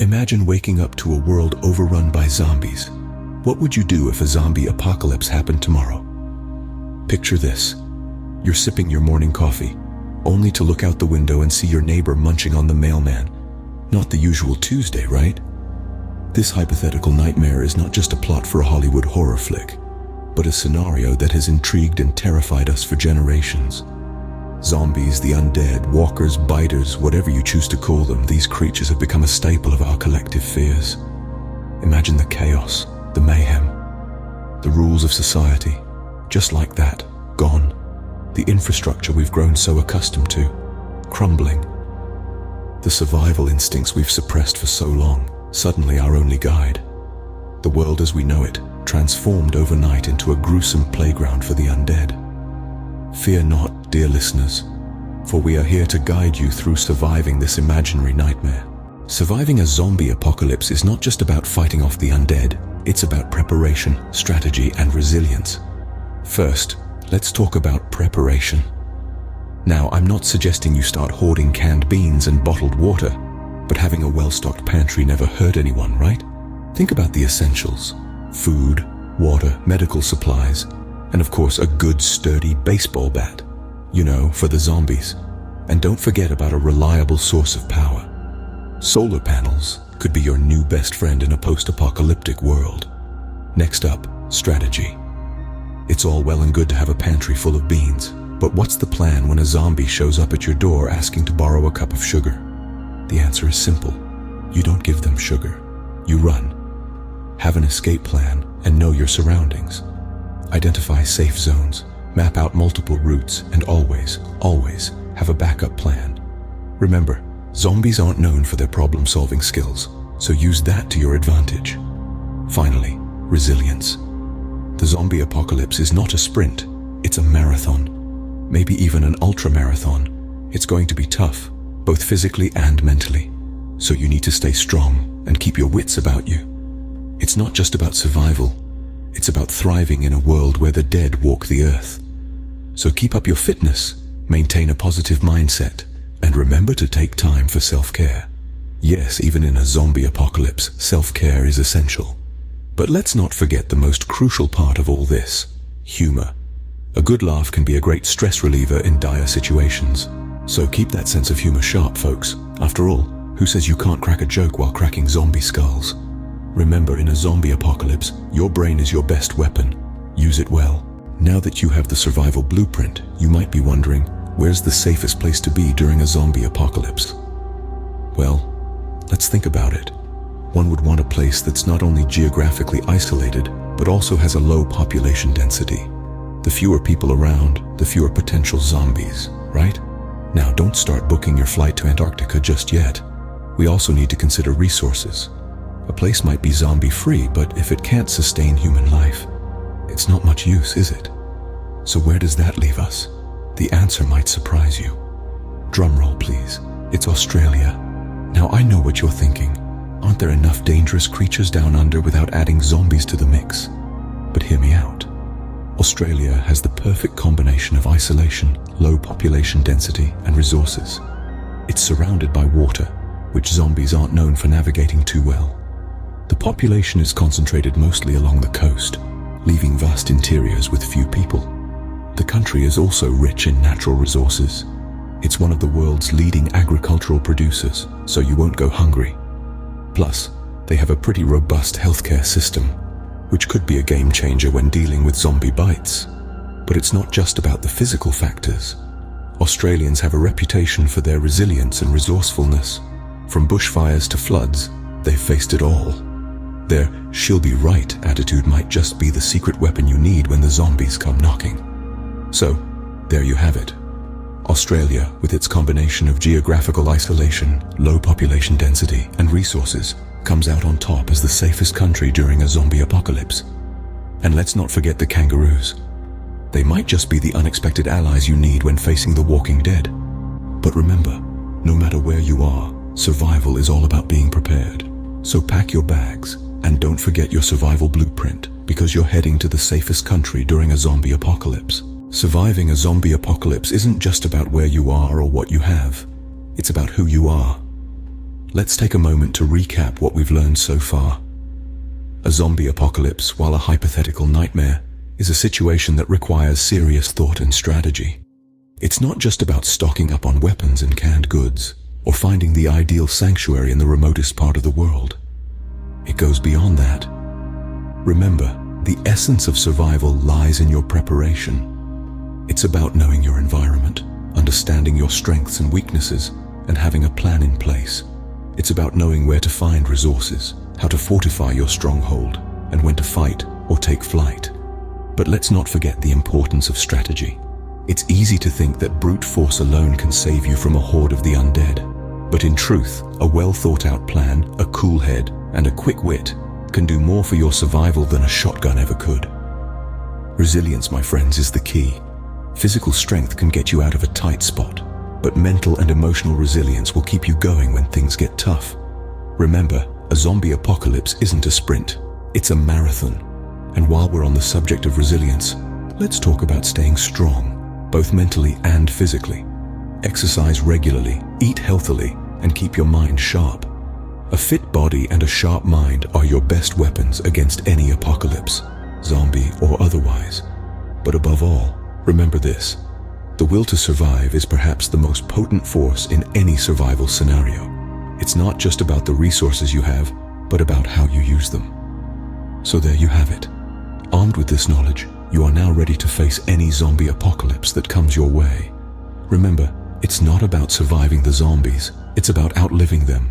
Imagine waking up to a world overrun by zombies. What would you do if a zombie apocalypse happened tomorrow? Picture this. You're sipping your morning coffee, only to look out the window and see your neighbor munching on the mailman. Not the usual Tuesday, right? This hypothetical nightmare is not just a plot for a Hollywood horror flick, but a scenario that has intrigued and terrified us for generations. Zombies, the undead, walkers, biters, whatever you choose to call them, these creatures have become a staple of our collective fears. Imagine the chaos, the mayhem, the rules of society, just like that, gone. The infrastructure we've grown so accustomed to, crumbling. The survival instincts we've suppressed for so long, suddenly our only guide. The world as we know it, transformed overnight into a gruesome playground for the undead. Fear not, dear listeners, for we are here to guide you through surviving this imaginary nightmare. Surviving a zombie apocalypse is not just about fighting off the undead, it's about preparation, strategy, and resilience. First, let's talk about preparation. Now, I'm not suggesting you start hoarding canned beans and bottled water, but having a well-stocked pantry never hurt anyone, right? Think about the essentials: food, water, medical supplies, and of course a good sturdy baseball bat, for the zombies. And don't forget about a reliable source of power. Solar panels could be your new best friend in a post-apocalyptic world. Next up, strategy. It's all well and good to have a pantry full of beans, but what's the plan when a zombie shows up at your door asking to borrow a cup of sugar? The answer is simple. You don't give them sugar. You run. Have an escape plan and know your surroundings. Identify safe zones, map out multiple routes, and always have a backup plan. Remember, zombies aren't known for their problem-solving skills, so use that to your advantage. Finally, resilience. The zombie apocalypse is not a sprint, it's a marathon. Maybe even an ultra-marathon. It's going to be tough, both physically and mentally. So you need to stay strong and keep your wits about you. It's not just about survival. It's about thriving in a world where the dead walk the earth. So keep up your fitness, maintain a positive mindset, and remember to take time for self-care. Yes, even in a zombie apocalypse, self-care is essential. But let's not forget the most crucial part of all this: humor. A good laugh can be a great stress reliever in dire situations. So keep that sense of humor sharp, folks. After all, who says you can't crack a joke while cracking zombie skulls? Remember, in a zombie apocalypse, your brain is your best weapon. Use it well. Now that you have the survival blueprint, you might be wondering, where's the safest place to be during a zombie apocalypse? Well, let's think about it. One would want a place that's not only geographically isolated, but also has a low population density. The fewer people around, the fewer potential zombies, right? Now, don't start booking your flight to Antarctica just yet. We also need to consider resources. A place might be zombie-free, but if it can't sustain human life, it's not much use, is it? So where does that leave us? The answer might surprise you. Drum roll, please. It's Australia. Now, I know what you're thinking. Aren't there enough dangerous creatures down under without adding zombies to the mix? But hear me out. Australia has the perfect combination of isolation, low population density, and resources. It's surrounded by water, which zombies aren't known for navigating too well. The population is concentrated mostly along the coast, leaving vast interiors with few people. The country is also rich in natural resources. It's one of the world's leading agricultural producers, so you won't go hungry. Plus, they have a pretty robust healthcare system, which could be a game changer when dealing with zombie bites. But it's not just about the physical factors. Australians have a reputation for their resilience and resourcefulness. From bushfires to floods, they've faced it all. Their "she'll be right" attitude might just be the secret weapon you need when the zombies come knocking. So, there you have it. Australia, with its combination of geographical isolation, low population density, and resources, comes out on top as the safest country during a zombie apocalypse. And let's not forget the kangaroos. They might just be the unexpected allies you need when facing the walking dead. But remember, no matter where you are, survival is all about being prepared. So pack your bags, and don't forget your survival blueprint, because you're heading to the safest country during a zombie apocalypse. Surviving a zombie apocalypse isn't just about where you are or what you have. It's about who you are. let's take a moment to recap what we've learned so far. A zombie apocalypse, while a hypothetical nightmare, is a situation that requires serious thought and strategy. It's not just about stocking up on weapons and canned goods, or finding the ideal sanctuary in the remotest part of the world. It goes beyond that. Remember, the essence of survival lies in your preparation. It's about knowing your environment, understanding your strengths and weaknesses, and having a plan in place. It's about knowing where to find resources, how to fortify your stronghold, and when to fight or take flight. But let's not forget the importance of strategy. It's easy to think that brute force alone can save you from a horde of the undead. But in truth, a well-thought-out plan, a cool head, and a quick wit can do more for your survival than a shotgun ever could. Resilience, my friends, is the key. Physical strength can get you out of a tight spot, but mental and emotional resilience will keep you going when things get tough. Remember, a zombie apocalypse isn't a sprint, it's a marathon. And while we're on the subject of resilience, let's talk about staying strong, both mentally and physically. Exercise regularly, eat healthily, and keep your mind sharp. A fit body and a sharp mind are your best weapons against any apocalypse, zombie or otherwise. But above all, remember this: the will to survive is perhaps the most potent force in any survival scenario. It's not just about the resources you have, but about how you use them. So there you have it. Armed with this knowledge, you are now ready to face any zombie apocalypse that comes your way. Remember, it's not about surviving the zombies, it's about outliving them